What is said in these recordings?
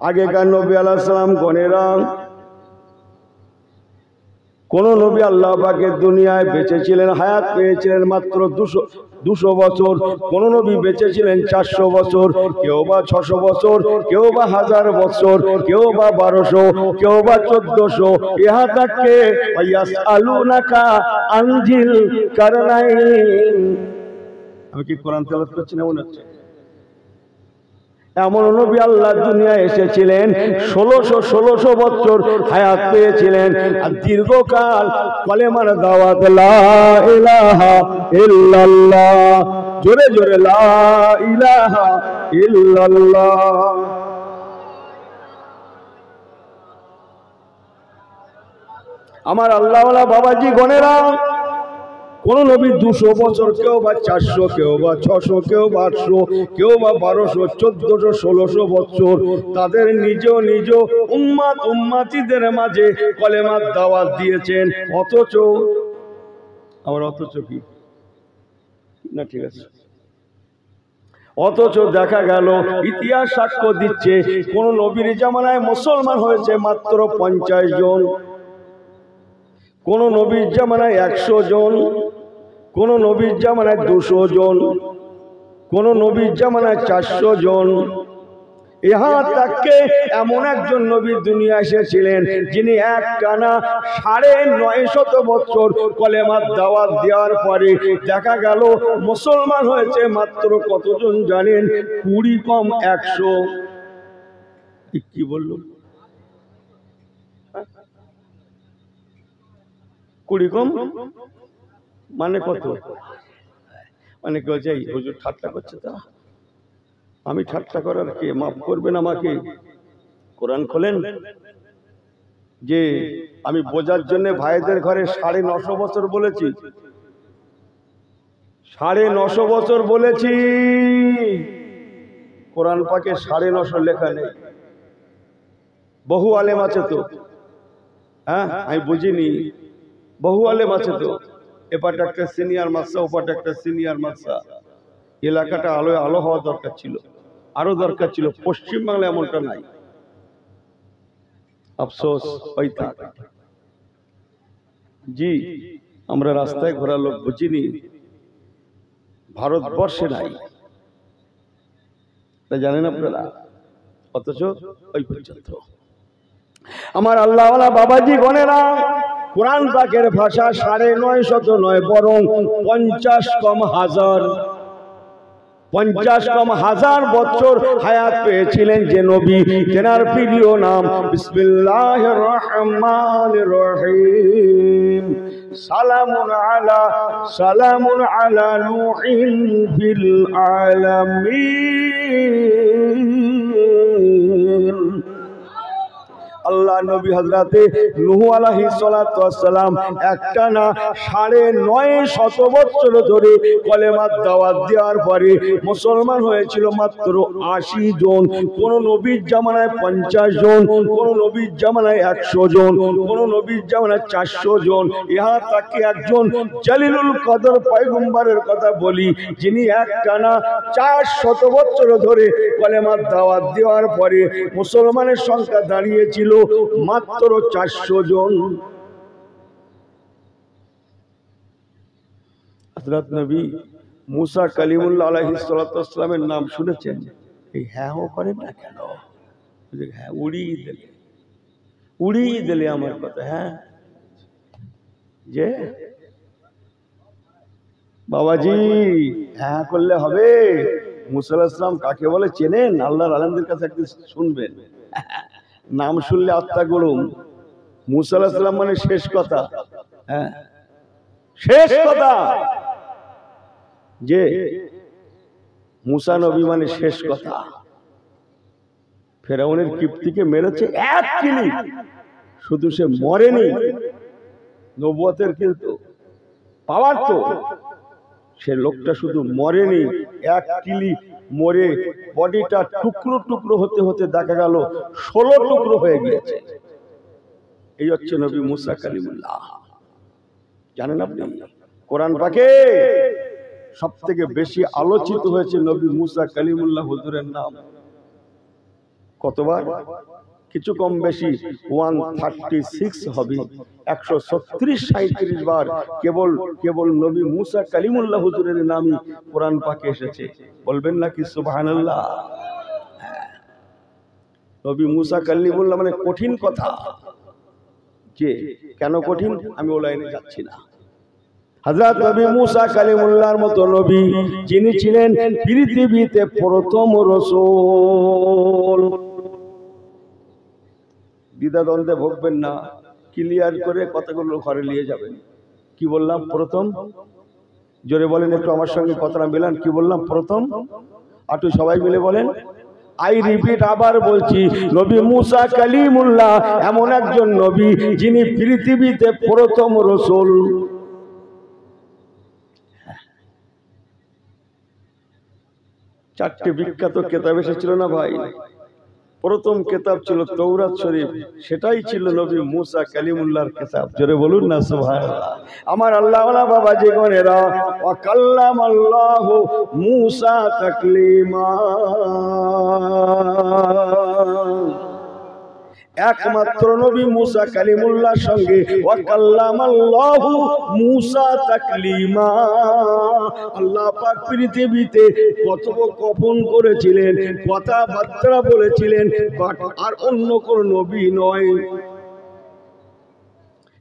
আগেকার নবী আলাইহিস সালাম গণেরা কোন নবী আল্লাহ পাকের দুনিয়ায় বেঁচে ছিলেন, হায়াত পেয়েছিলেন মাত্র 200 বছর। কোন নবী বেঁচে ছিলেন 400 বছর, কেউ বা 600 বছর, কেউ বা 1000 বছর, কেউ বা 1200, কেউ বা 1400। ইহা তাকে ইয়াসআলুনাকা আনজিল কারনাইন। আমি কি কোরআন তেলাওয়াত করছি না মনে হচ্ছে? এমন নবী আল্লাহ দুনিয়ায় এসেছিলেন 1600 বছর হায়াত পেয়েছিলেন, আর দীর্ঘকাল কলেমার দাওয়াত লা ইলাহা ইল্লাল্লাহ, জোরে জোরে লা ইলাহা ইল্লাল্লাহ। আমার আল্লাহওয়ালা বাবাজি গণেরা, কোন নবী 200 বছর, কেউ বা 400, কেউ বা 600, কেউ বা 800, কেউ বা 1200, 1400, 1600 বছর তাদের নিজ নিজ উম্মাতিদের মাঝে কলেমার দাওয়াত দিয়েছেন। অথচ কি না, ঠিক আছে, অথচ দেখা গেল ইতিহাস সাক্ষ্য দিচ্ছে কোন নবীর জামানায় মুসলমান হয়েছে মাত্র 50 জন, কোন নবীর জামানায় 100 জন, কোন নবীর জামানায় 200 জন, কোন নবীর জামানায় 400 জন। ইহা তাকে এমন একজন নবী দুনিয়া এসেছিলেন যিনি একটানা 950 বছর কলেমার দাওয়াত দেওয়ার পরে দেখা গেল মুসলমান হয়েছে মাত্র কতজন জানেন? 20 কম 100। কি বলল? 20 কম মানে কত? মানে কেউ যাই হুজুর ঠাট্টা করছে, তা আমি ঠাট্টা করার কে? মাফ করবেন আমাকে। কোরআন খোলেন। যে আমি বোঝার জন্য ভাইদের ঘরে 950 বছর বলেছি, 950 বছর বলেছি। কোরআন পাকে 950 লেখা নেই। বহু আলেম আছে তো, হ্যাঁ আমি বুঝিনি, বহু আলেম আছে তো। এপাটা একটা সিনিয়র মাদ্রাসা, ওপাটা একটা সিনিয়র মাদ্রাসা। এলাকাটা আলো হওয়া দরকার ছিল, আরো দরকার ছিল। পশ্চিম বাংলা এমনটা নাই, আফসোস। জি, আমরা রাস্তায় ঘোরা লোক বুঝিনি, ভারতবর্ষে নাই, জানেন আপনারা। অথচ ওই পর্যন্ত আমার আল্লাহওয়ালা বাবাজি গণেরা, কোরআন পাকের ভাষা 950 নয়, বরং 50 কম হাজার, 50 কম হাজার বছর হায়াত পেয়েছিলেন যে নবী, তেনার প্রিয় নাম বিসমিল্লাহির রহমানির রহিম। সালামুন আলা নূহিন ফিল আলামিন। আল্লাহ নবী হযরতে নূহ আলাইহিস সালাতু ওয়াস সালাম একটানা 950 বছর ধরে কলেমার দাওয়াত দেওয়ার পরে মুসলমান হয়েছিল মাত্র 80 জন। কোন নবীর জামানায় 50 জন, কোন নবীর জামানায় 100 জন, কোন নবীর জামানায় 400 জন। ইহা তাকে একজন জালিলুল কদর পয়গম্বরের কথা বলি, যিনি একটানা 400 বছর ধরে কলেমার দাওয়াত দেওয়ার পরে মুসলমানের সংখ্যা দাঁড়িয়েছিল মাত্র 400 জন। হযরত নবী মুসা কালিমুল্লাহ আলাইহিস সালাতু ওয়াস সালামের নাম শুনেছেন? এই হ্যাঁ ও করেন না কেন? হ্যাঁ উড়িয়ে দিলে আমার কথা। হ্যাঁ যে বাবাজি হ্যাঁ করলে হবে। মুসা আলাইহিস সালাম কাকে বলে চেনেন? আল্লাহর আলেমদের কাছে একদিন শুনবেন, নাম শুনলে আত্মা গরম। মুসা আলাইহিস সালাম মানে শেষ কথা। হ্যাঁ, শেষ কথা। যে মুসা নবী মানে শেষ কথা। ফেরাউনের কিপ্তিকে মেরেছে এক কিলি, শুধু সে মরেনি, নবুয়তের কিন্তু পাওয়ার তো, সে লোকটা শুধু মরেনি, এক কিলি মরে বডিটা টুকরো টুকরো হতে হতে দেখা গেল 16 টুকরো হয়ে গিয়েছে। এই হচ্ছে নবী মুসা কালিমুল্লাহ। জানেন আপনি, কোরআন পাকে সব থেকে বেশি আলোচিত হয়েছে নবী মুসা কালিমুল্লাহ হুজুরের নাম। কতবার? কিছু কম বেশি 136 হবে, 136-37 বার কেবল নবী মুসা কালিমুল্লাহ হুজুরের নামই কোরআন পাকে এসেছে। বলবেন নাকি সুবহানাল্লাহ? নবী মুসা কালিমুল্লাহ মানে কঠিন কথা। যে কেন কঠিন আমি ও লাইনে যাচ্ছি না। হযরত নবী মুসা কালিমুল্লাহর মতো নবী যিনি ছিলেন পৃথিবীতে প্রথম রাসূল। দ্বিধাদ্বন্দ্বে ভোগবেন না, ক্লিয়ার করে কথাগুলো ঘরে নিয়ে যাবেন। কি বললাম? প্রথম। জোরে বলেন একটু আমার সঙ্গে কথাটা মিলান। কি বললাম? প্রথম। একটু সবাই মিলে বলেন। আই রিপিট, আবার বলছি, নবী মুসা কালিমুল্লাহ এমন একজন নবী যিনি পৃথিবীতে প্রথম রাসূল। চারটি বিখ্যাত কেতাব এসেছিল না ভাই? প্রথম কেতাব ছিল তৌরাত শরীফ, সেটাই ছিল নবী মুসা কালিমুল্লাহর কেতাব। জোরে বলুন না সুবহানাল্লাহ। আমার আল্লাহওয়ালা বাবা জীবনেরা, ওয়া কাল্লামাল্লাহু মুসা তাকলিমা। একমাত্র নবী মুসা কালিমুল্লাহর সঙ্গে ওয়া কাল্লামাল্লাহু মুসা তাকলিমা। আল্লাহ পাক পৃথিবীতে কথোপকথন করেছিলেন, কথাবার্তা বলেছিলেন, আর অন্য কোন নবী নয়।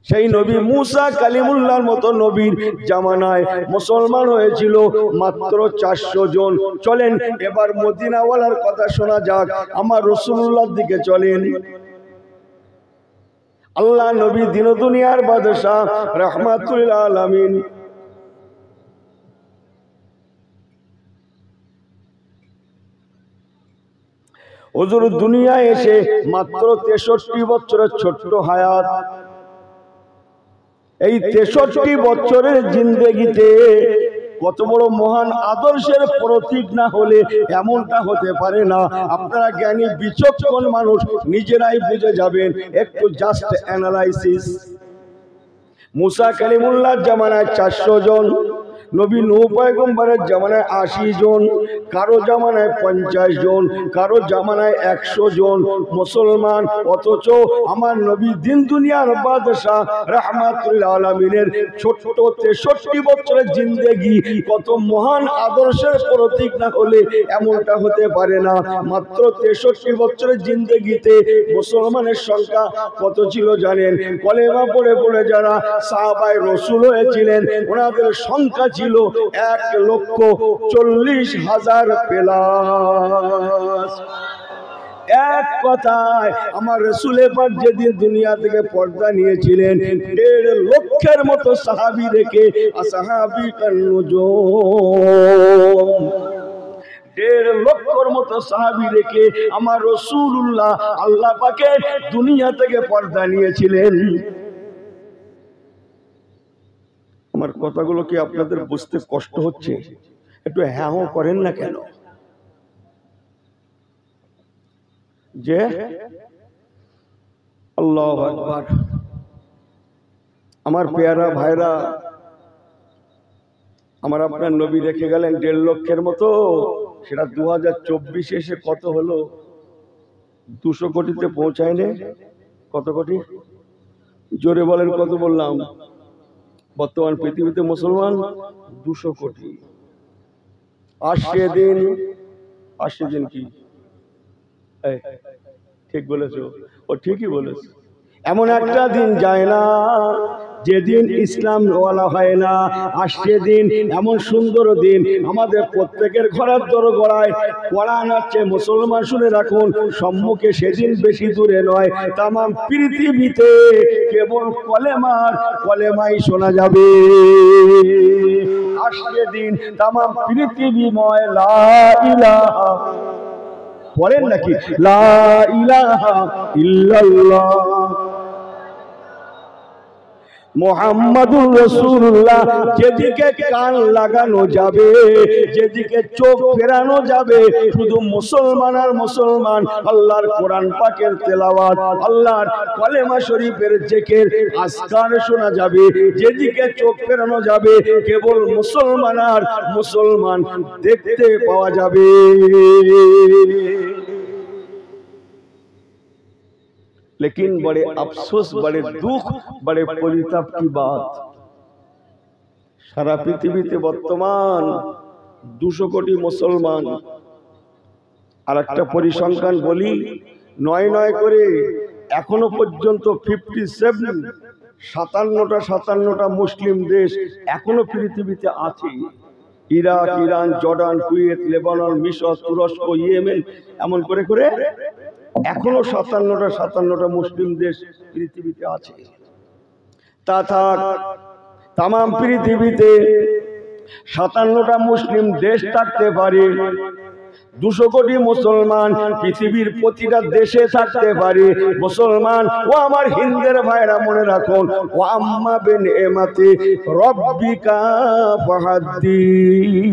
সেই নবী মুসা কালিমুল্লাহর মতো নবীর জামানায় মুসলমান হয়েছিল মাত্র 400 জন। চলেন এবার মদিনাওয়ালার কথা শোনা যাক। আমার রাসূলুল্লাহর দিকে চলেন। আল্লাহ নবী দিন দুনিয়ার বাদশাহ রাহমাতুল আলামিন, হুজুর দুনিয়ায় এসে মাত্র 63 বছরের ছোট্ট হায়াত। এই 63 বছরের জিন্দেগিতে কত বড় মহান আদর্শের প্রতীক না হলে এমনটা হতে পারে না। আপনারা জ্ঞানী বিচক্ষণ মানুষ নিজেরাই বুঝে যাবেন। একটু জাস্ট অ্যানালাইসিস। মুসা কালিমুল্লাহর জামানায় 400 জন, নবী নূহ পয়গম্বরের জামানায় 80 জন, কারো জামানায় 50 জন, কারো জামানায় 100 জন মুসলমান। অথচ আমার নবী দিন দুনিয়ার বাদশাহ রাহমাতুল আলামিনের ছোট্ট 63 বছরের জিন্দেগি কত মহান আদর্শের প্রতীক না হলে এমনটা হতে পারে না। মাত্র 63 বছরের জিন্দেগিতে মুসলমানের সংখ্যা কত ছিল জানেন? কলেমা পড়ে পড়ে যারা সাহাবায়ে রাসূল হয়েছিলেন ওনাদের সংখ্যা ছিল 1,40,000 প্লাস। এক কথায় আমার রাসূল পাক যেদিন দুনিয়া থেকে পর্দা নিয়েছিলেন 1.5 লক্ষের মতো সাহাবী রেখে, আসহাবী কান্নুজুম, 1.5 লক্ষর মতো সাহাবী রেখে আমার রাসূলুল্লাহ আল্লাহ পাকের দুনিয়া থেকে পর্দা নিয়েছিলেন। আমার কথাগুলো কি আপনাদের বুঝতে কষ্ট হচ্ছে? একটু হ্যাঁ হ্যাঁ করেন না কেন? যে আল্লাহু আকবার। আমার পেয়ারা ভাইরা, আমার আপনার নবী রেখে গেলেন 1.5 লক্ষের মতো। সেটা 2024 এসে কত হলো? 200 কোটিতে পৌঁছায়নি। কত কোটি? জোরে বলেন, কত বললাম? বর্তমান পৃথিবীতে মুসলমান 200 কোটি। 80 দিন কি? ঠিক বলেছো, ও ঠিকই বলেছে। এমন একটা দিন যায় না যেদিন ইসলাম ওয়ালা হয় না। 80 দিন এমন সুন্দর দিন আমাদের প্রত্যেকের ঘরের দোরগোড়ায় কোরআন আছে। মুসলমান শুনে রাখুন, সম্মুখে সেদিন বেশি দূরে নয়, তামাম পৃথিবীতে কেবল কলেমাই শোনা যাবে। 80 দিন তামাম পৃথিবীময় লা ইলাহা, বলেন নাকি লা ইলাহা ইল্লাল্লাহ মুহাম্মাদুর রাসূলুল্লাহ যেদিকে কান লাগানো যাবে, যেদিকে চোখ ফেরানো যাবে, শুধু মুসলমান আর মুসলমান। আল্লাহর কোরআন পাকের তেলাওয়াত, আল্লাহর কালেমা শরীফের জিকির, আজকার শোনা যাবে। যেদিকে চোখ ফেরানো যাবে কেবল মুসলমান আর মুসলমান দেখতে পাওয়া যাবে। लेकिन बड़े अफसोस, बड़े दुख, बड़े परिताप की बात, सारा पृथ्वीते बर्तमान 200 कोटी मुसलमान। আর একটা পরিসংখ্যান বলি, 9 করে এখনো পর্যন্ত 57টা মুসলিম দেশ এখনো পৃথিবীতে আছে। Iraq, Iran, Jordan, Kuwait, Lebanon, মিশর, তুরস্ক, ইয়েমেন, এমন করে করে এখনো 57টা মুসলিম দেশ পৃথিবীতে আছে। তা থাক, তাম পৃথিবীতে 57টা মুসলিম দেশ থাকতে পারে, 200 কোটি মুসলমান পৃথিবীর প্রতিটা দেশে থাকতে পারে মুসলমান। ও আমার হিন্দের ভাইরা মনে রাখুন, ও আম্মা বিনিমাতি রব্বিকা ফাহাদ্দিস।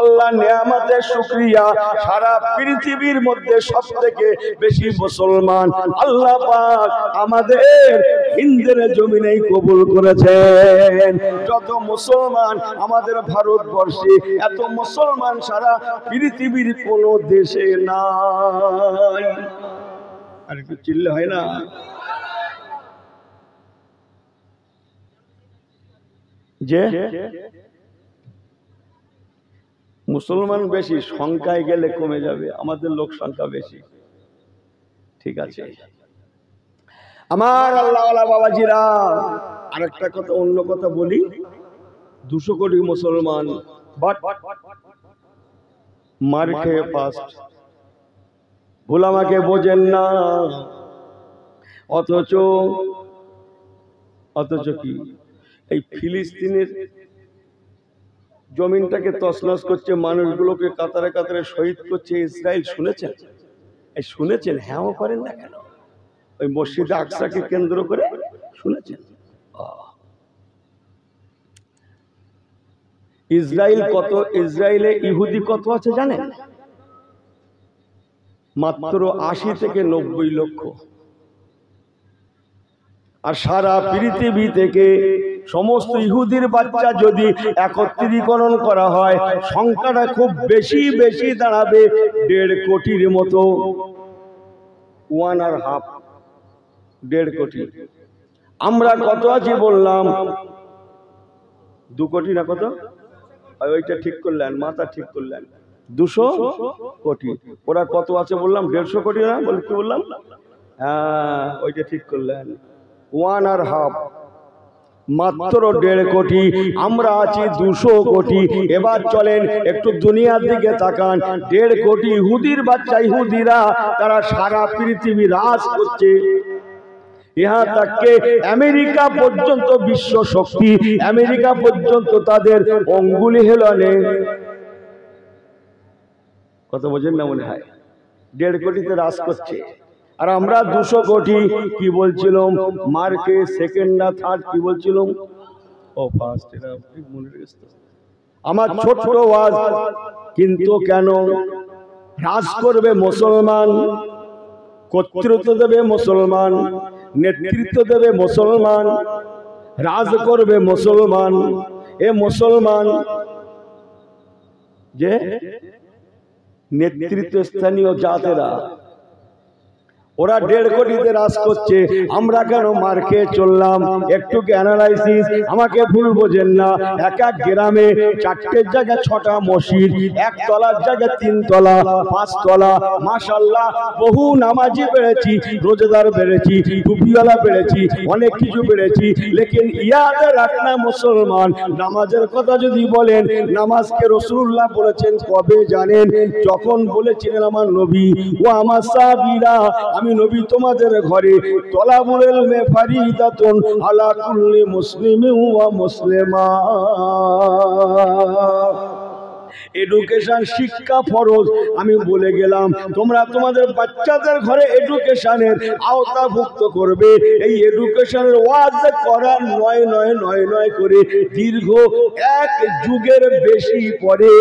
আল্লাহ নিয়ামতের শুকরিয়া। সারা পৃথিবীর মধ্যে সবথেকে বেশি মুসলমান আল্লাহ পাক আমাদের হিন্দের জমিনেই কবুল করেছেন। যত মুসলমান আমাদের ভারতবর্ষে, এত মুসলমান সারা পৃথিবীর কোনো দেশে নাই। আর একটু চিল্লা হয় না? যে মুসলমান বেশি, সংখ্যায় গেলে কমে যাবে, আমাদের লোক সংখ্যা বেশি। ঠিক আছে আমার আল্লাহওয়ালা বাবাজিরা, আরেকটা কথা, অন্য কথা বলি, 200 কোটি মুসলমান বাট মার খেয়ে ফার্স্ট। ভুল আমাকে বোঝেন না। অথচ কি এই ফিলিস্তিনের জমিনটাকে তছনছ করছে, মানুষগুলোকে কাতারে কাতারে শহীদ করছে ইসরায়েল। শুনেছেন? এই শুনেছেন? হ্যাঁও করেন না কেন? ওই মসজিদে আকসাকে কেন্দ্র করে শুনেছেন? ইসরায়েল কত, ইসরায়েলে ইহুদি কত আছে জানেন? মাত্র 80 থেকে 90 লক্ষ। আর সারা পৃথিবী থেকে সমস্ত ইহুদির বাচ্চা যদি একত্রীকরণ করা হয়, সংখ্যাটা খুব বেশি বেশি দাঁড়াবে 1.5 কোটির মতো। 1.5 কোটি। আমরা কত আছি বললাম? 2 কোটি না কত? ওইটা ঠিক করলেন, মাথা ঠিক করলেন, 200 কোটি। ওরা কত আছে বললাম? 150 কোটি না? বল কি বললাম? হ্যাঁ, ওইটা ঠিক করলেন। 1.5, মাত্র 1.5 কোটি। আমরা আছি 200 কোটি। এবার চলেন একটু দুনিয়ার দিকে তাকান। 1.5 কোটি ইহুদির বাচ্চা, ইহুদিরা তারা সারা পৃথিবী রাজ করছে। ইহা তাকে আমেরিকা পর্যন্ত বিশ্ব শক্তি, আমেরিকা পর্যন্ত তাদের অঙ্গুলি হেলনে। কথা বোঝেন না মনে হয়? 1.5 কোটিতে রাজ করছে। আর আমরা 200 কোটি। কি বলছিলাম? মার্কে সেকেন্ড না থার্ড? কি বলছিলাম? ও ফার্স্ট। এটা মনে রেখেছে আমার ছোট্ট ওয়াজ। কিন্তু কেন? রাজ করবে মুসলমান, কর্তৃত্ব দেবে মুসলমান, নেতৃত্ব দেবে মুসলমান, রাজ করবে মুসলমান। এ মুসলমান যে নেতৃত্ব স্থানীয় জাতেরা, ওরা 1.5 কোটিতে রাজ করছে। আমরা কেন মার খেয়ে চললাম? একটু অ্যানালাইসিস, আমাকে ভুল বোঝেন না। এক এক গ্রামে 4টের জায়গায় 6টা মসজিদ, 1 তলার জায়গায় 3 তলা, 5 তলা। মাশাআল্লাহ, বহু নামাজি বেড়েছি, রোজাদার বেড়েছি, টুপিওয়ালা বেড়েছি, অনেক কিছু বেড়েছি। লেকিন ইয়াদে রাখনা মুসলমান, নামাজের কথা যদি বলেন, নামাজকে রাসূলুল্লাহ বলেছেন কবে জানেন? যখন বলেছিলেন আমার নবী, ও আমার সাহাবীরা, আমি নবী তোমাদের ঘরে তলাবুল ইলমে ফারিদাতুন আলা কুল্লি মুসলিমিন ওয়া মুসলিমা। এডুকেশন, শিক্ষা ফরজ। আমি বলে গেলাম, তোমরা তোমাদের বাচ্চাদের ঘরে এডুকেশনের আওতাভুক্ত করবে। এই এডুকেশনের ওয়াজ করার 9 করে দীর্ঘ 1 যুগের বেশি পরে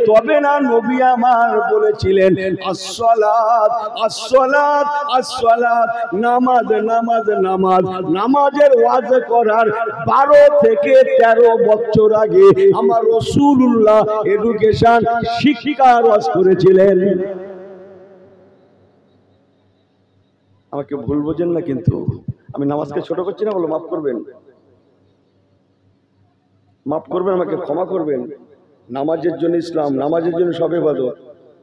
তবে না নবী আমার বলেছিলেন আসসালাত আসসালাত আসসালাত, নামাজ নামাজ নামাজ। নামাজের ওয়াজ করার 12 থেকে 13 বছর আগে আমার রাসূলুল্লাহ এডুকেশন, শিক্ষার ওয়াজ করেছিলেন। আমাকে ভুল বোঝেন না, কিন্তু আমি নামাজকে ছোট করছি না, বলো মাফ করবেন, মাফ করবেন, আমাকে ক্ষমা করবেন। নামাজের জন্য ইসলাম, নামাজের জন্য সব ইবাদত,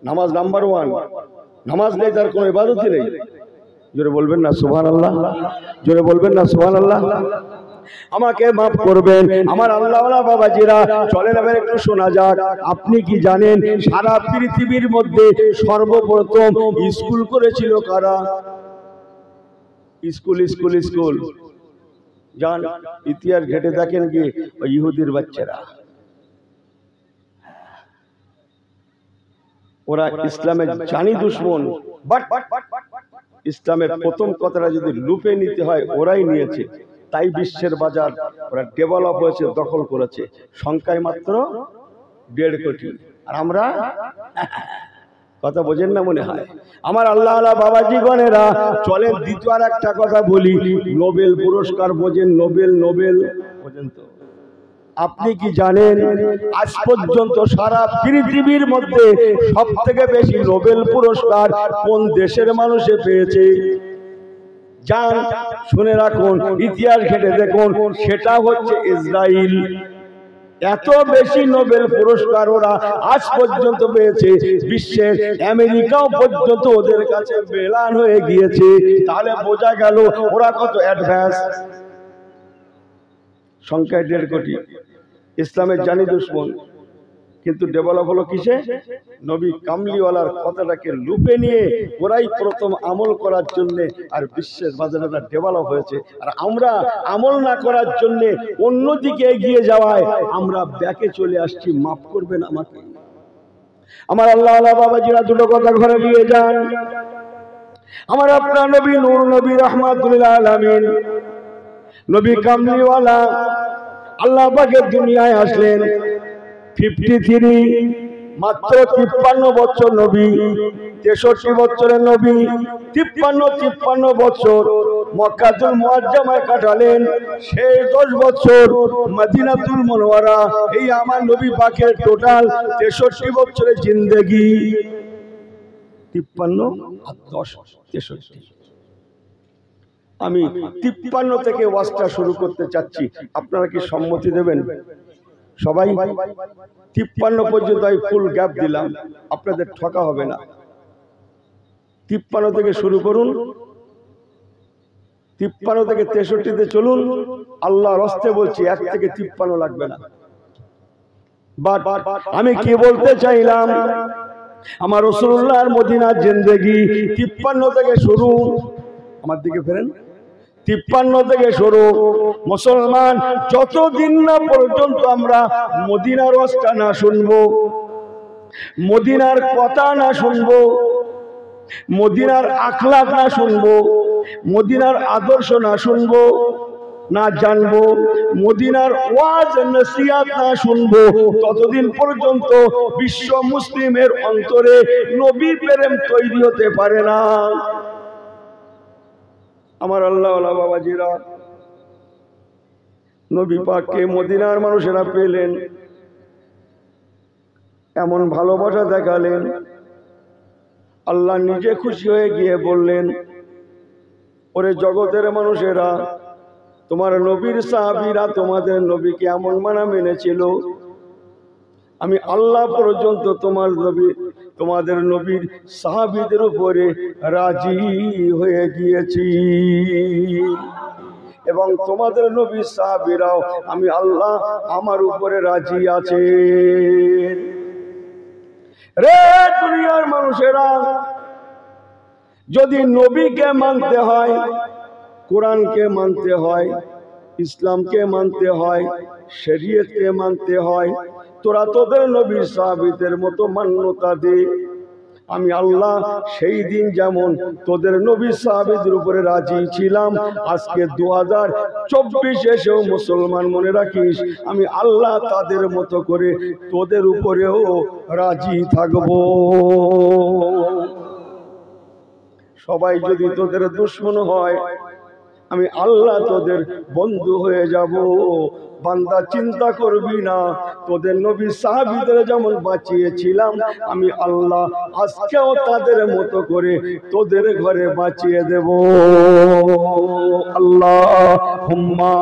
নামাজ নাম্বার 1। নামাজ নেই তার কোনো ইবাদতই নেই। জোরে বলবেন না সুবহানাল্লাহ, জোরে বলবেন না সুবহানাল্লাহ। আমাকে মাফ করবেন আমার আল্লাহওয়ালা বাবাজিরা। চলেন এবার একটু শোনা যাক। আপনি কি জানেন সারা পৃথিবীর মধ্যে সর্বপ্রথম স্কুল করেছিল কারা? স্কুল স্কুল স্কুল যান ইতিহাস ঘেটে দেখেন কি ইহুদির বাচ্চারা। ওরা ইসলামের জানি দুশ্মন, বাট ইসলামের প্রথম কথাটা যদি লুপে নিতে হয় ওরাই নিয়েছে। তাই বিশ্বের বাজার ওরা ডেভেলপ হয়েছে, দখল করেছে। সংখ্যায় মাত্র 1.5 কোটি। আর আমরা কথা বোঝেন না মনে হয় আমার আল্লাহ আল্লাহ বাবাজি গণেরা। চলেন দ্বিতীয় আর একটা কথা বলি। নোবেল পুরস্কার বোঝেন? নোবেল নোবেল বোঝেন তো? আপনি কি জানেন আজ পর্যন্ত সারা পৃথিবীর মধ্যে সব থেকে বেশি নোবেল পুরস্কার কোন দেশের মানুষে পেয়েছে? যান শুনে রাখুন, ইতিহাস ঘেটে দেখুন, সেটা হচ্ছে ইসরায়েল। এত বেশি নোবেল পুরস্কার ওরা আজ পর্যন্ত পেয়েছে, বিশ্বের আমেরিকাও পর্যন্ত ওদের কাছে বেলান হয়ে গিয়েছে। তাহলে বোঝা গেল ওরা কত অ্যাডভান্স। সংখ্যায় 1.5 কোটি, ইসলামের জানি দুশ্মন, কিন্তু ডেভেলপ হলো কিসে? নবী কামলিওয়ালার কথাটাকে লুপে নিয়ে ওরাই প্রথম আমল করার জন্য, আর বিশ্বের বাজারে ডেভেলপ হয়েছে। আর আমরা আমল না করার জন্য অন্যদিকে এগিয়ে যাওয়ায় আমরা ব্যাকে চলে আসছি। মাফ করবেন আমাকে আমার আল্লাহ আল্লাহ বাবাজিরা। দুটো কথা ঘরে নিয়ে যান। আমার আপনার নবী নূর নবী রাহমাতুল আলামিন নবী কামলিওয়ালা আল্লাহ পাকের দুনিয়ায় আসলেন 53, মাত্র 53 বছর নবী, 63 বছরের নবী, 53 বছর মক্কাতুল মুআজ্জামায় কাটালেন। সেই 10 বছর মদিনাতুল মুনাওয়ারা। এই আমার নবী পাকের টোটাল 63 বছরের জিন্দেগি। 53 আর 10 63। আমি 53 থেকে ওয়াজটা শুরু করতে চাচ্ছি, আপনারা কি সম্মতি দেবেন? সবাই 53 পর্যন্ত আমি ফুল গ্যাপ দিলাম, আপনাদের ঠকা হবে না। 53 থেকে শুরু করুন, 53 থেকে 63-তে চলুন। আল্লাহর হস্তে বলছি 1 থেকে 53 লাগবে না। বাট আমি কি বলতে চাইলাম, আমার রাসূলুল্লাহর মদিনার জিন্দেগি 53 থেকে শুরু। আমার দিকে ফেরেন, 53 থেকে শুরু। মুসলমান যতদিন না পর্যন্ত আমরা মদিনার ওয়াজটা না শুনবো, মদিনার কথা না শুনবো, মদিনার আখলাক না শুনবো, মদিনার আদর্শ না শুনবো, না জানবো, মদিনার ওয়াজ নসিহত না শুনবো, ততদিন পর্যন্ত বিশ্ব মুসলিমের অন্তরে নবীর প্রেম তৈরি হতে পারে না। আমার আল্লাহ আল্লাহ বাবাজিরা, নবী পাককে মদিনার মানুষেরা পেলেন, এমন ভালোবাসা দেখালেন, আল্লাহ নিজে খুশি হয়ে গিয়ে বললেন, ওরে জগতের মানুষেরা, তোমার নবীর সাহাবীরা তোমাদের নবীকে এমন মানা মেনেছিল, আমি আল্লাহ পর্যন্ত তোমাদের নবীর সাহাবীদের উপরে রাজি হয়ে গিয়েছি, এবং তোমাদের নবীর সাহাবীরাও আমি আল্লাহ আমার উপরে রাজি আছে। রে দুনিয়ার মানুষেরা, যদি নবীকে মানতে হয়, কোরআনকে মানতে হয়, ইসলামকে মানতে হয়, শরীয়তকে মানতে হয়, তোরা তোদের নবীর সাহাবীদের মতো মান্যতা দে। আমি আল্লাহ সেই দিন যেমন তোদের নবী সাহাবীদের উপরে রাজি ছিলাম, আজকে 2024 এসেও মুসলমান মনে রাখিস, আমি আল্লাহ তাদের মতো করে তোদের উপরেও রাজি থাকব। সবাই যদি তোদের দুশমন হয়, আমি আল্লাহ তোদের বন্ধু হয়ে যাব। বান্দা চিন্তা করবি না, তোদের নবী সাহাবীদের যেমন বাঁচিয়েছিলাম আমি আল্লাহ আজকেও তাদের মতো করে তোদের ঘরে বাঁচিয়ে দেব। আল্লাহুম্মা।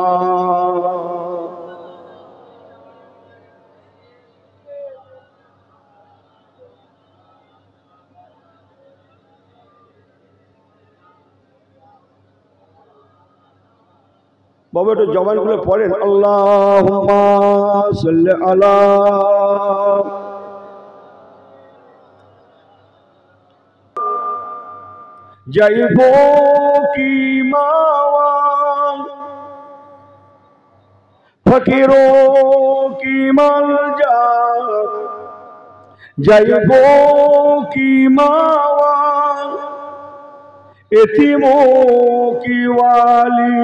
বাবা একটু জবানগুলো পড়েন, আল্লাহুম্মা সাল্লি আলা। যাইব কি মাওয়া ফকিরো কি মালজা, যাইব কি মাওয়া এতিমো কি ওয়ালি,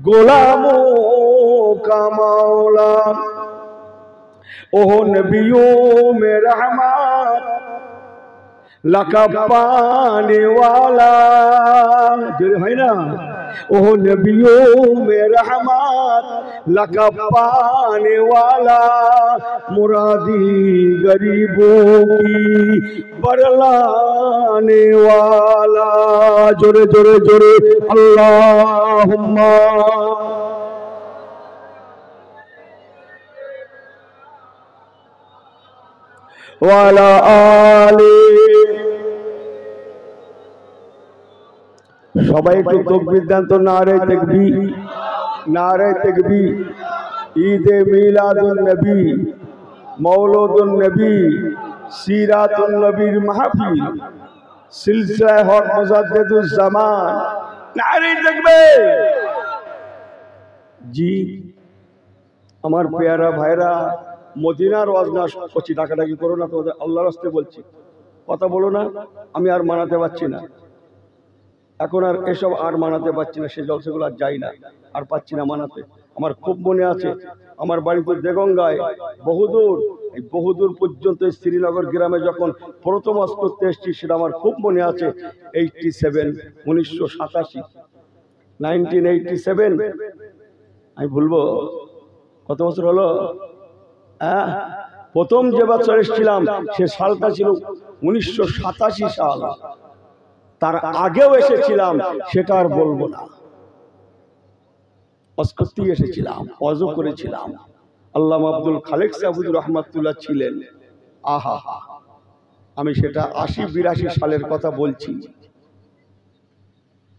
गुलामों का मौला, ओह नबियों में रहमत लका पाने वाला, जो है ना, ओह नबियों में रहमत लका पाने वाला, मुरादी गरीबों की बरलाने वाला। जोरे जोरे जोरे अल्लाहुम्मा। वाला आले। সবাই একটু তাকবীর দেন তো, নারে তাকবীর, নারে তাকবীর। ঈদে মিলাদুন নবী, মৌলুদুন নবী, সিরাতুন নবীর মাহফিল, সিলসিলা হক মুজাদ্দিদুজ জামান, নারে তাকবীর। জি আমার পেয়ারা ভাইরা, মদিনার ওয়াজ না করছি, ডাকাডাকি করো না, তোমাদের আল্লাহর রাস্তে বলছি, কথা বলো না। আমি আর মানাতে পারছি না, এখন আর এসব আর মানাতে পারছি না, সে জলসাগুলো আর যাই না, আর পাচ্ছি না মানাতে। আমার খুব মনে আছে, আমার বাড়ি তো দেগঙ্গায়, বহুদূর, এই বহুদূর পর্যন্ত শ্রীনগর গ্রামে যখন প্রথম ওয়াজ করতে এসেছি, সেটা আমার খুব মনে আছে। 87, 1987, 1987। আমি ভুলবো কত বছর হলো? হ্যাঁ, প্রথম যে বছর এসেছিলাম সে সালটা ছিল 1987 সাল। তার আগেও এসেছিলাম, সেটা আর বলবো না। অস্কতি এসেছিলাম, ওয়াজও করেছিলাম। আল্লামা আব্দুল খালেক সাহেব রহমাতুল্লাহ ছিলেন। আহা, আমি সেটা 80-82 সালের কথা বলছি,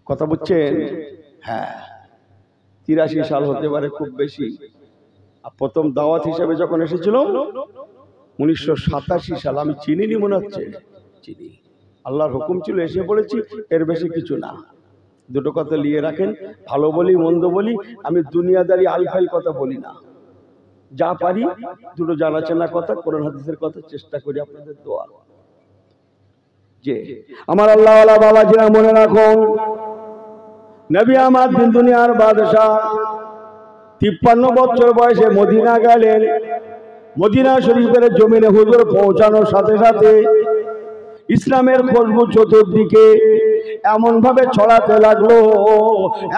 কথা বুঝছেন? হ্যাঁ, 83 সাল হতে পারে খুব বেশি। প্রথম দাওয়াত হিসেবে যখন এসেছিল 1987 সাল। আমি চিনিনি মনে হচ্ছে, চিনি। আল্লাহর হুকুম ছিল, এসে পড়েছি, এর বেশি কিছু না। দুটো কথা নিয়ে রাখেন, ভালো বলি মন্দ বলি, আমি দুনিয়াদারি আলফাইল কথা বলি না। যা পারি দুটো জানাচেনা কথা, কোরআন হাদিসের কথা চেষ্টা করি, আপনাদের দোয়া। যে আমার আল্লাহওয়ালা বাবাজিরা মনে রাখুন, নবী আমার দিন দুনিয়ার বাদশাহ 53 বছর বয়সে মদিনা গেলেন। মদিনা শরীফের জমিনে হুজুর পৌঁছানোর সাথে সাথে ইসলামের খুশবু চতুর্দিকে এমন ভাবে ছড়াতে লাগলো,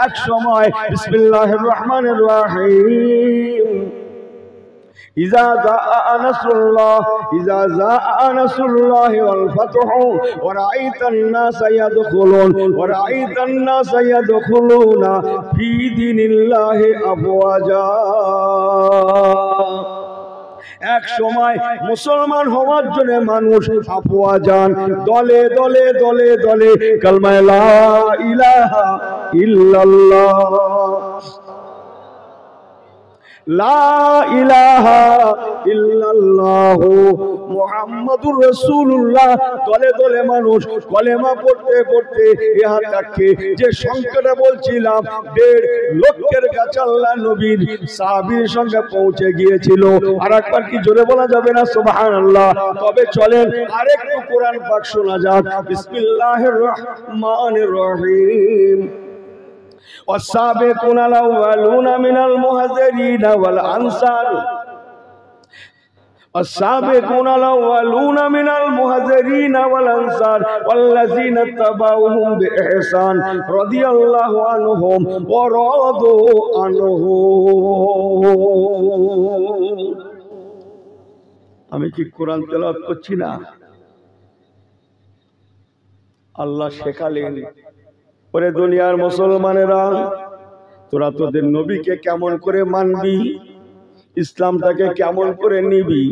এক সময় বিসমিল্লাহির রহমানির রহিম, ইজা জাআ নাসরুল্লাহ, ইজা জাআ নাসরুল্লাহ ওয়াল ফাতহু ওয়া রাআইতান নাসা ইয়াদখুলুন ওয়া রাআইতান নাসা ইয়াদখুলুনা ফি দীনিল্লাহি আফওয়াজা। এক সময় মুসলমান হওয়ার জন্য মানুষ আফওয়াজান, দলে দলে দলে দলে কালমা লা ইলাহা ইল্লাল্লাহ, লা ইলাহা ইল্লাল্লাহ মুহাম্মাদুর রাসূলুল্লাহ, দলে দলে মানুষ কলেমা পড়তে পড়তে ইহা তাকে যে সংখ্যাটা বলছিলাম 1.5 লক্ষের কাছে আল্লাহ নবীর সাহাবীর সঙ্গে পৌঁছে গিয়েছিল। আর একবার কি জোরে বলা যাবে না সুবহানাল্লাহ? তবে চলেন আরেকটু কোরআন পাক শোনা যাক। বিসমিল্লাহির রহমানির রহিম। والسابقون الأولون من المهاجرين والأنصار السابقون الأولون من المهاجرين والأنصار والذين اتبعوهم بإحسان رضي الله عنهم ورضوا عنه। আমি কি কোরআন তেলাওয়াত করছি না? আল্লাহ শেখালেন, ওরে দুনিয়ার মুসলমানেরা, তোরা তোদের নবীকে কেমন করে মানবি, ইসলামটাকে কেমন করে নিবি,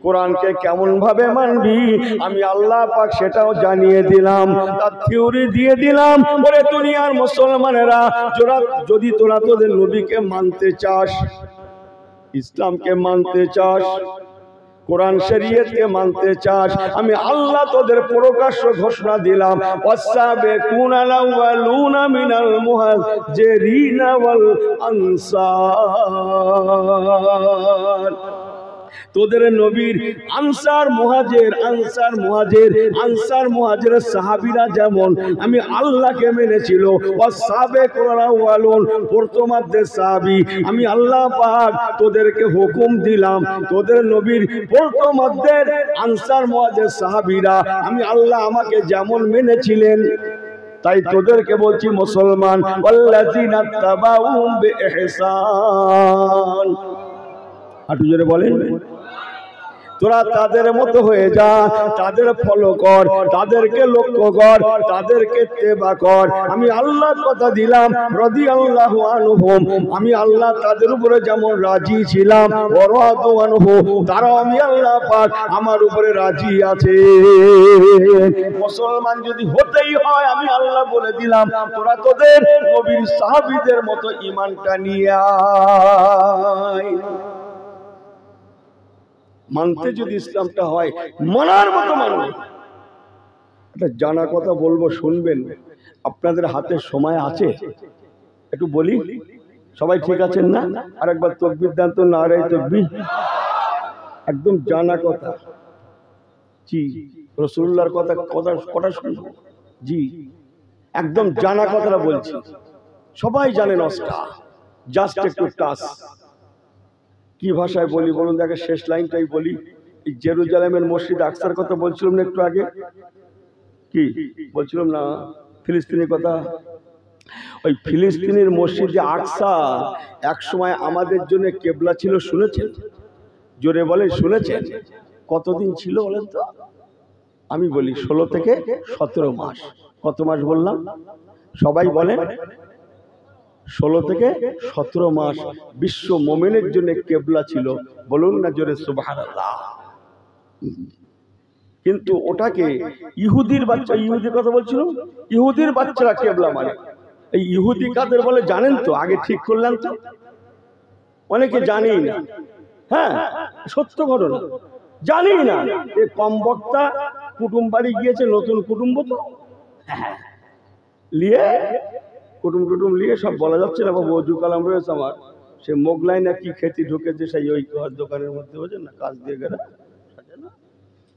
কোরআনকে কেমন ভাবে মানবি, আমি আল্লাহ পাক সেটাও জানিয়ে দিলাম, তার থিওরি দিয়ে দিলাম। ওরে দুনিয়ার মুসলমানেরা, যদি তোরা তোদের নবীকে মানতে চাস, ইসলামকে মানতে চাস, কোরআন শরীয়তকে মানতে চাস, আমি আল্লাহ তোদের প্রকাশ্য ঘোষণা দিলাম, ওয়াসাবিকুনাল আউয়ালুনা মিনাল মুহাজিরিনা ওয়াল আনসার, তোদের নবীর আনসার মুহাজির সাহাবীরা যেমন আমি আল্লাহকে মেনেছিল, ওয়াসাবিকুনাল আউয়ালুন প্রথমার্ধের সাহাবী আমি আল্লাহ পাক তোদেরকে হুকুম দিলাম, তোদের নবীর প্রথমার্ধের আনসার মুহাজির সাহাবীরা আমি আল্লাহ আমাকে যেমন মেনেছিলেন, তাই তোদেরকে বলছি মুসলমান, ওয়াল্লাযিনা তাবাউহুম বিইহসান। হাঁটু জোরে বলেন, তোরা তাদের মতো হয়ে যা, তাদের ফলো কর, তাদেরকে লক্ষ্য কর, তাদেরকে ইত্তেবা কর। আমি আল্লাহর কথা দিলাম, রাদিয়াল্লাহু আনহুম, আমি আল্লাহ তাদের উপরে যেমন রাজি ছিলাম, ওয়ারাদু আনহু, তারাও আমি আল্লাহ পাক আমার উপরে রাজি আছে। মুসলমান যদি হতেই হয়, আমি আল্লাহ বলে দিলাম, তোরা তোদের নবীর সাহাবীদের মতো ঈমানটা নিয়ে আয়। মানতে যদি ইসলামটা হয়, মানার মতো মানবে। একটা জানা কথা বলবো, শুনবেন। আপনাদের হাতে সময় আছে, একটু বলি, সবাই ঠিক আছেন না? আর একবার তাকবীর দেন তো, নারে তাকবীর। একদম জানা কথা, জি, রাসূলুল্লাহর কথা শুনবো, জি, একদম জানা কথাটা বলছি, সবাই জানেন। জাস্ট একটু টাচ। কি ভাষায় বলি বলুন? দেখে শেষ লাইনটাই বলি। এই জেরুজালেমের মসজিদ আকসার কথা বলছিলাম না একটু আগে, কি বলছিলাম না? ফিলিস্তিনের কথা। ওই ফিলিস্তিনের মসজিদে আকসা এক সময় আমাদের জন্য কেবলা ছিল, শুনেছেন? জোরে বলে, শুনেছেন? কতদিন ছিল বলেন তো? আমি বলি 16 থেকে 17 মাস। কত মাস বললাম? সবাই বলেন 16 থেকে 17 মাস বিশ্ব মুমিনের জন্য কেবলা ছিল। বলুন না জোরে সুবহানাল্লাহ। কিন্তু ওটাকে ইহুদির কথা বলছিল, ইহুদির বাচ্চারা কেবলা মানে। এই ইহুদি কাদের বলে জানেন তো? আগে ঠিক করলেন তো? অনেকে জানেই না। হ্যাঁ, সত্য ঘটনা, জানেই না। এই কম বক্তা কুটুম বাড়ি গিয়েছে, নতুন কুটুম্ব তো লিয়ে, কুটুম লিয়ে সব বলা যাচ্ছে না। বাবু অজু কালাম রয়েছে আমার, সে মোগলাই না কি খেতে ঢুকেছে সেই ওই দোকানের মধ্যে, বোঝেন না, কাজ দিয়ে গেলে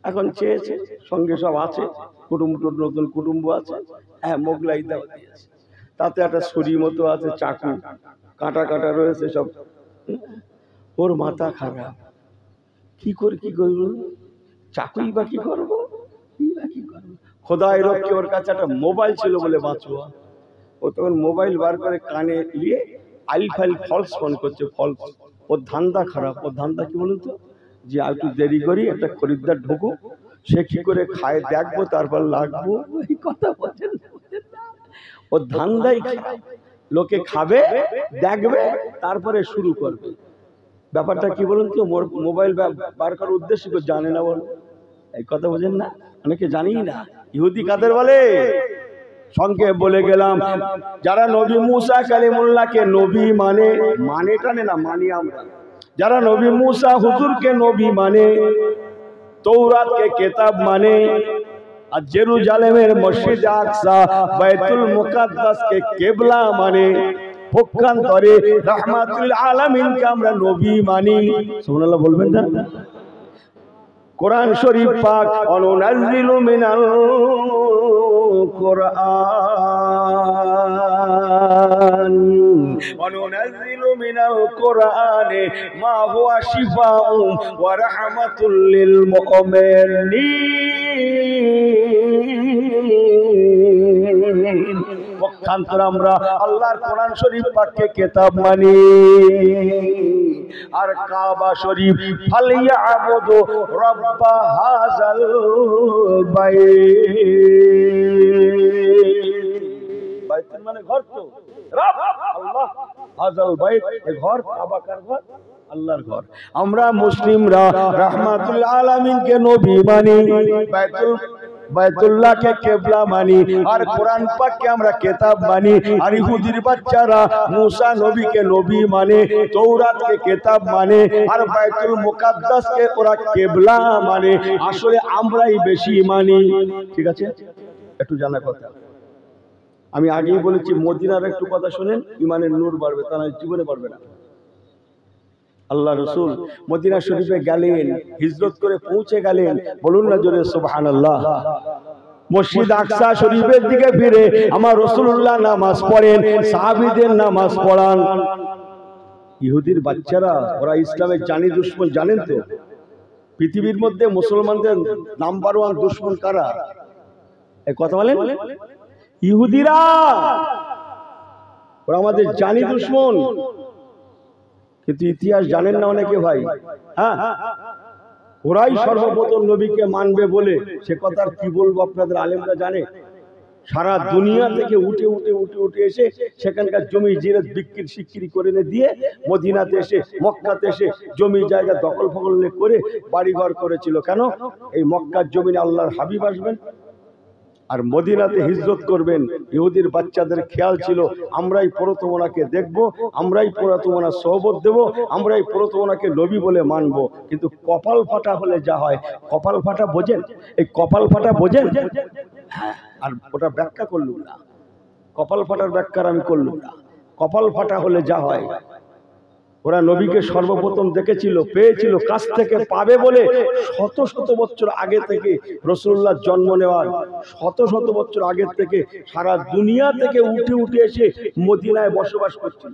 এখন চেয়েছে, সঙ্গে সব আছে, নতুন কুটুম্ব আছে, হ্যাঁ মোগলাই দেওয়া দিয়েছে। তাতে একটা ছুরি মতো আছে, চাকু কাটা কাটা রয়েছে সব। ওর মাথা খারাপ, কি করব, চাকুই বা কি করবো, খোদাই রক্ষে ওর কাছে একটা মোবাইল ছিল বলে বাঁচুয়া। ও তখন মোবাইল বার করে কানে নিয়ে আইল ফলস ফোন করছে, ফলস। ওর ধান্দা খারাপ। ওর ধান্দা কি বলুন তো? যে একটু দেরি করি, একটা খরিদ্দার ঢুকুক, সে কি করে খায় দেখবো, তারপর লাগবো। এই কথা বলছেন না? ওর ধান্দাই লোকে খাবে, দেখবে, তারপরে শুরু করবে। ব্যাপারটা কি বলুন তো? মোবাইল বার করার উদ্দেশ্য কেউ জানে না, বলো, এই কথা বোঝেন না? অনেকে জানেই না। ইহুদি কাদের বলে? সংক্ষেপ বলে গেলাম, যারা নবী মুসা কালিমুল্লাহকে নবী মানে টানে না, মানি আমরা। যারা নবী মুসা হুজুরকে নবী মানে, তৌরাতকে কিতাব মানে, আর জেরুজালেমের মসজিদ আকসা বাইতুল মুকাদ্দাসকে কিবলা মানে, পক্ষান্তরে রাহমাতুল আলামিনকে আমরা নবী মানি। সুবহানাল্লাহ বলবেন না? কোরআন শরীফ পাক, অনুনাজ্জিলু মিনাল কোরআন ওয়া নুনাজ্জিলু মিনাল কুরআনি মা হুয়া শিফাউন ওয়া রাহমাতুল লিল মুমিনিন। পক্ষান্তরে আমরা আল্লাহর কোরআন শরীফ পাককে কিতাব মানি। আর কাবা শরীফ ফালিয়াবুদু রাব্ব হাযাল বাইত। বাইত মানে ঘর, তো রব আল্লাহ, হাযাল বাইত এই ঘর, কাবা কার ঘর? আল্লাহর ঘর। আমরা মুসলিমরা রাহমাতুল আলামিনকে নবী মানি, বাইতুল্লাহকে কিবলা মানি, আর কোরআন পাককে আমরা কিতাব মানি। আর ইহুদির বাচ্চারা মুসা নবীকে নবী মানে, তৌরাতকে কিতাব মানে, আর বাইতুল মুকাদ্দাসকে ওরা কিবলা মানে। আসলে আমরাই বেশি মানি। ঠিক আছে, একটু জানা কথা। আমি আগেই বলেছি মদিনার একটু কথা শুনেন, ইমানের নূর বাড়বে, তা নয় জীবনে বাড়বে না। আল্লাহ রসুল মদিনা শরীফে গেলেন, হিজরত করে পৌঁছে গেলেন, বলুন না জোরে সুবহানাল্লাহ। মসজিদ আকসা শরীফের দিকে ফিরে আমার রাসূলুল্লাহ নামাজ পড়েন, সাহাবীদের নামাজ পড়ান। ইহুদির বাচ্চারা ওরা ইসলামের জানি দুশমন, জানেন তো? পৃথিবীর মধ্যে মুসলমানদের নাম্বার 1 দুশমন কারা? এই কথা বলেন, ইহুদিরা। ওরা আমাদের জানি দুশমন, কিন্তু ইতিহাস জানেন না অনেকে ভাই। হ্যাঁ, ওরাই সর্বপ্রথম নবীকে মানবে বলে, সে কথা কি বলবো, আপনাদের আলেমরা জানে। সারা দুনিয়া থেকে উঠে উঠে উঠে উঠে এসে সেখানকার জমি জিরাত বিক্রি করে দিয়ে মদিনাতে এসে, মক্কাতে এসে জমি জায়গা দখল ফখল করে বাড়িঘর করেছিল। কেন? এই মক্কার জমিনে আল্লাহর হাবিব আসবেন আর মদিনাতে হিজরত করবেন। ইহুদির বাচ্চাদের খেয়াল ছিল আমরাই প্রথম ওনাকে দেখব, আমরাই প্রথম ওনার সোহবত দেব, আমরাই প্রথম ওনাকে নবী বলে মানব। কিন্তু কপাল ফাটা হলে যা হয়, কপাল ফাটা বোঝেন? এই কপাল ফাটা বোঝেন? হ্যাঁ, আর ওটা ব্যাখ্যা করলুম না, কপাল ফাটার ব্যাখ্যা আমি করলুম না। কপাল ফাটা হলে যা হয়, ওরা নবীকে সর্বপ্রথম দেখেছিল, পেয়েছিল, কাছ থেকে পাবে বলে শত শত বছর আগে থেকে, রাসূলুল্লাহর জন্ম নেওয়ার শত শত বছর আগে থেকে সারা দুনিয়া থেকে উঠে উঠে এসে মদিনায় বসবাস করছিল,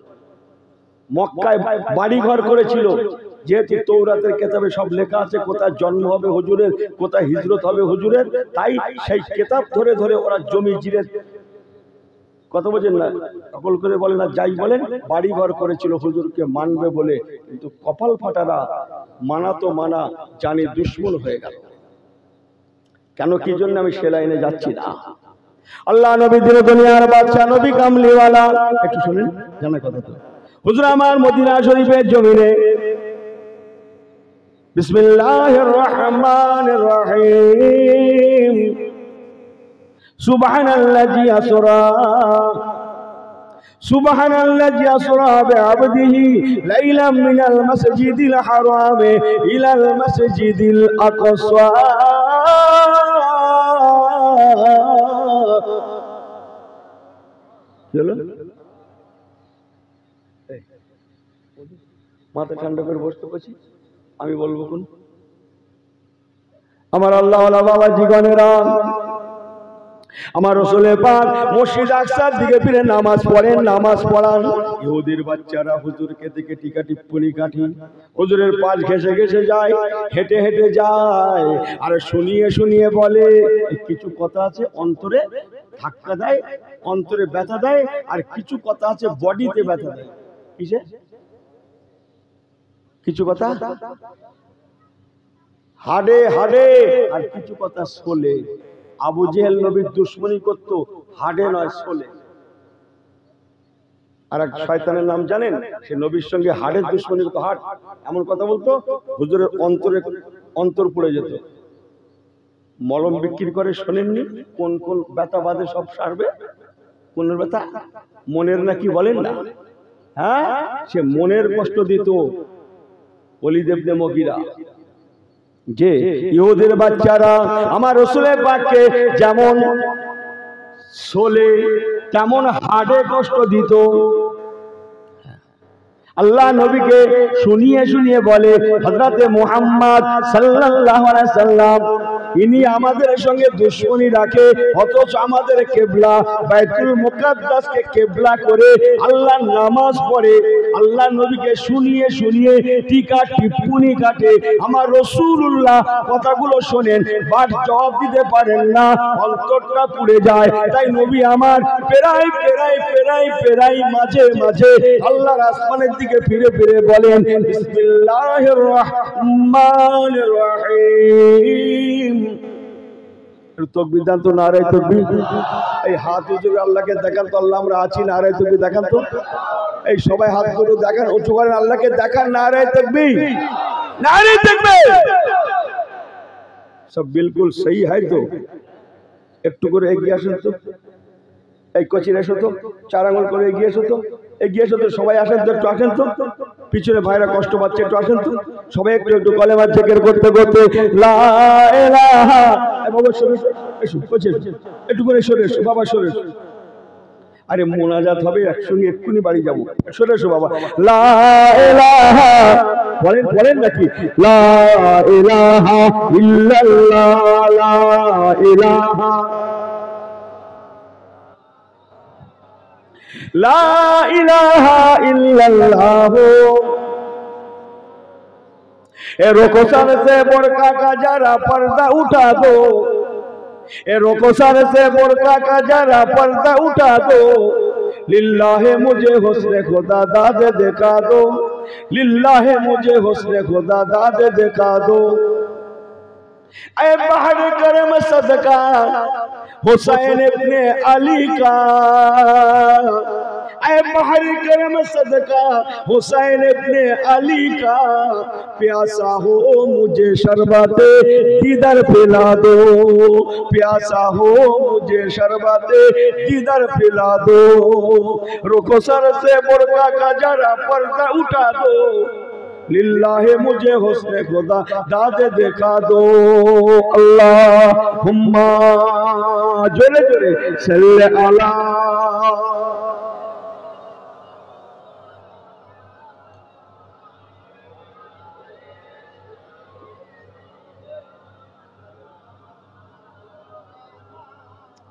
মক্কায় বাড়িঘর করেছিল। যেহেতু তৌরাতের কিতাবে সব লেখা আছে কোথায় জন্ম হবে হুজুরের, কোথায় হিজরত হবে হুজুরের, তাই সেই কিতাব ধরে ধরে ওরা জমি জিরে, কথা বোঝেন না, সকল করে বলে না, যাই বলেন, বাড়ি ঘর করেছিল হুজুরকে মানবে বলে। কিন্তু কপাল ফাটারা মানা তো মানা, জানি দুশমন হয়ে গেল। কেন, কি জন্য আমি সে লাইনে যাচ্ছি না। আল্লাহ নবী দিন দুনিয়ার বাদশা, নবী কামলিওয়ালা। একটু শুনেন, জানা কথা তো। হুজুর আমার মদিনা শরীফের জমিনে বিসমিল্লাহির রহমানির রহিম সুবহানাল্লাযী আসরা সুবহানাল্লাযী আসরা বিআবদিহি লাইলাম মিনাল মাসজিদিল হারাম ইলাল মাসজিদিল আকসা। চলো মাথা ঠান্ডা করে বসতে বসি, আমি বলবো কোন আমার আল্লাহ বাবা জীবনেরা। আমার রাসূলের পাক মসজিদ আকসার দিকে ফিরে নামাজ পড়েন, নামাজ পড়ান। ইহুদির বাচ্চারা হুজুরকে দেখে টিকা টিপ্পনি কাঠি, হুজুরের পাশ ঘেসে ঘেসে যায়, হেঁটে হেঁটে যায়, আর শুনিয়ে শুনিয়ে বলে। কিছু কথা আছে অন্তরে ধাক্কা দেয়, অন্তরে ব্যথা দেয়, আর কিছু কথা আছে বডিতে ব্যথা দেয়। কিসে? কিছু কথা হাড়ে হাড়ে, আর কিছু কথা শোলে। আবু জেহেল নবীর দুশমনী করত হাড়ে নয়, শোলে। আর এক শয়তানের নাম জানেন, সে নবীর সঙ্গে হাড়ের দুশমনী করতো, হাড় এমন কথা বলতো হুজুরের অন্তরে অন্তর পড়ে যেত। মলম বিক্রি করে, শোনেননি? কোন কোন ব্যথা বাদে সব সারবে। কোন ব্যথা? মনের নাকি বলেন না? হ্যাঁ, সে মনের কষ্ট দিত। ওলীদ ইবনে মুগীরা, যে ইহুদির বাচ্চারা আমার রাসূলের পাককে যেমন শোলে তেমন হাড়ে কষ্ট দিত। আল্লাহ নবীকে শুনিয়ে শুনিয়ে বলে হযরতে মুহাম্মদ সাল্লাল্লাহু আলাইহি সাল্লাম ইনি আমাদের সঙ্গে দুশমনি রাখে, অথচ আমাদের কিবলা বাইতুল মুকাদ্দাসকে কিবলা করে আল্লাহ নামাজ পড়ে। আল্লাহ নবীকে শুনিয়ে শুনিয়ে টিকা টিপ্পনি কাটে। আমার রাসূলুল্লাহ কথাগুলো শোনেন, বাট জবাব দিতে পারেন না, অন্তরটা পুড়ে যায়। তাই নবী আমার পেরাই পেরাই পেরাই পেরাই মাঝে মাঝে আল্লাহর আসমানের দিকে ফিরে ফিরে বলেন বিসমিল্লাহির রহমানির রহিম। তকবীর দান তো, নারে তকবীর। এই হাত উঁচু করে আল্লাহকে দেখান তো, আল্লাহ আমরা আছি, নারে তকবীর দেখান তো। এই সবাই হাত দুটো দেখান, উঁচু করেন, আল্লাহকে দেখান, নারে তকবীর, নারে তকবীর। সব বিলকুল সহি হয় তো? একটু করে এগিয়ে আসেন তো, এই কচির এসো তো, 4 আঙুল করে এগিয়ে এসো তো, এগিয়ে এসো তো, সবাই আসেন তো, একটু আসেন তো, পিছনে ভাইরা কষ্ট পাচ্ছে, একটু আসেন তো, সবাই একটু একটু কলেমা জিকির করতে করতে লা ইলাহা, বাবা সরে এসো, কচি একটু করে সরে এসো, বাবা সরে এসো। আরে মোনাজাত হবে, একসঙ্গে এক্ষুনি বাড়ি যাবো, সরে এসো বাবা। লা ইলাহা বলেন, বলেন নাকি? লা ইলাহা ইল্লাল্লাহ, লা ইলাহা লা ইলাহা ইল্লাল্লাহ। ए रोको सर से बुर्का का जरा पर्दा उठा दो, ए रोको सर से बुर्का का जरा पर्दा उठा दो, लिल्लाहे मुझे हुस्ने खुदा दाद दिखा दो, लिल्लाहे मुझे हुस्ने खुदा दाद दिखा दो। ऐ बहर करम सदका हुसैन इब्ने अली का, ऐ बहर करम सदका हुसैन इब्ने अली का, प्यासा हो मुझे शरबते दीदार पिला दो, प्यासा हो मुझे शरबते दीदार पिला दो। रुको सर से बुर्का का जरा पर्दा उठा दो, लिल्लाहे मुझे हुस्ने खुदा दादे दिखा दो। अल्लाहुम्मा जोरे जोरे सल्ले अला।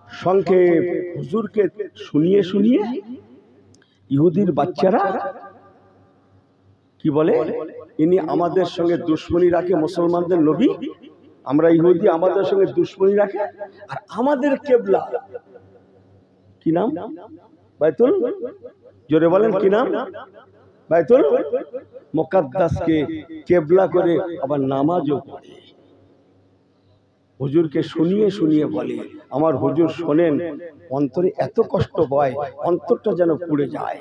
সংক্ষেপ হুজুরকে শুনিয়ে শুনিয়ে ইহুদির বাচ্চারা কি বলে, ইনি আমাদের সঙ্গে দুশমনি রাখে, মুসলমানদের নবী, আমরা ইহুদি, আমাদের সঙ্গে দুশমনি রাখে, আর আমাদের কিবলা কি নাম? বাইতুল, জোরে বলেন কি নাম? বাইতুল মুকাদ্দাসকে কিবলা করে আবার নামাজও পড়ে। হুজুরকে শুনিয়ে শুনিয়ে বলে, আমার হুজুর শোনেন, অন্তরে এত কষ্ট হয়, অন্তরটা যেন পুড়ে যায়।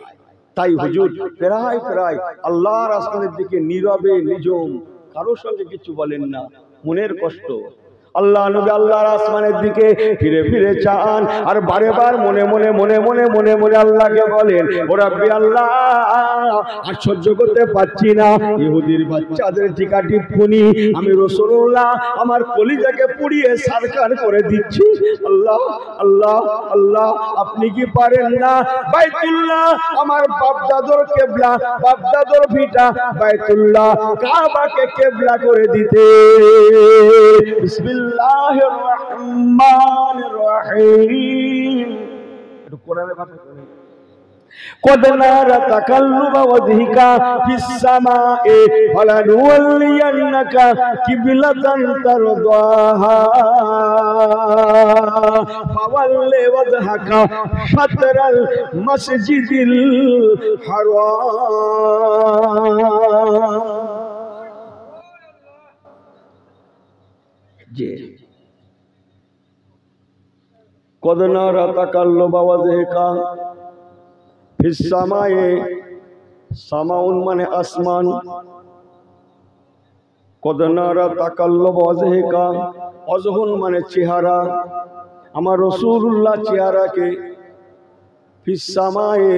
তাই হুজুর প্রায় প্রায় আল্লাহর আসমানের দিকে নীরবে নিজম, কারোর সঙ্গে কিছু বলেন না, মনের কষ্ট। আল্লাহ নবী আল্লাহর আসমানের দিকে ফিরে ফিরে চান, আর বারে বার মনে মনে মনে মনে মনে মনে আল্লাহকে বলেন, ও রাব্বি আল্লাহ, আর সহ্য করতে পারছি না ইহুদির বাচ্চাদের টিকা টিপ্পনি, আমি রাসূলুল্লাহ আমার কলিজাকে পুড়িয়ে সারকার করে দিচ্ছি। আল্লাহ আল্লাহ আল্লাহ, আপনি কি পারেন না বাইতুল্লাহ আমার বাপদাদর কিবলা, বাপদাদর ভিটা বাইতুল্লাহ কাবাকে কিবলা করে দিতে? বিসমিল্লাহির রহমানির রহিম। একটু কোরআনে ভাষা করেন। قد نرى تقلب وجهك في السماء فلنولينك قبلة ترضاها فول وجهك شطر المسجد الحرام। قد نرى تقلب وجهك ফিস-সামায়ে, সামাউন মানে আসমান, কদ নারা তাকাল্লুব ওয়াজহিকা, ওয়াজহুন মানে চেহারা, আমার রাসূলুল্লাহ চেহারাকে ফিস-সামায়ে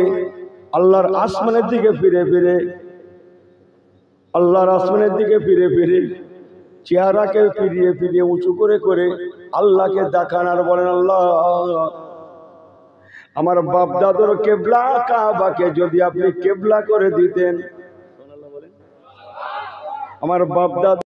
আল্লাহর আসমানের দিকে ফিরে ফিরে, আল্লাহর আসমানের দিকে ফিরে ফিরে চেহারাকে ফিরিয়ে ফিরিয়ে উঁচু করে করে আল্লাহকে দেখান, আর বলেন, আল্লাহ আমার বাপ দাদুর কিবলা কাবাকে যদি আপনি কিবলা করে দিতেন আমার বাপ দাদা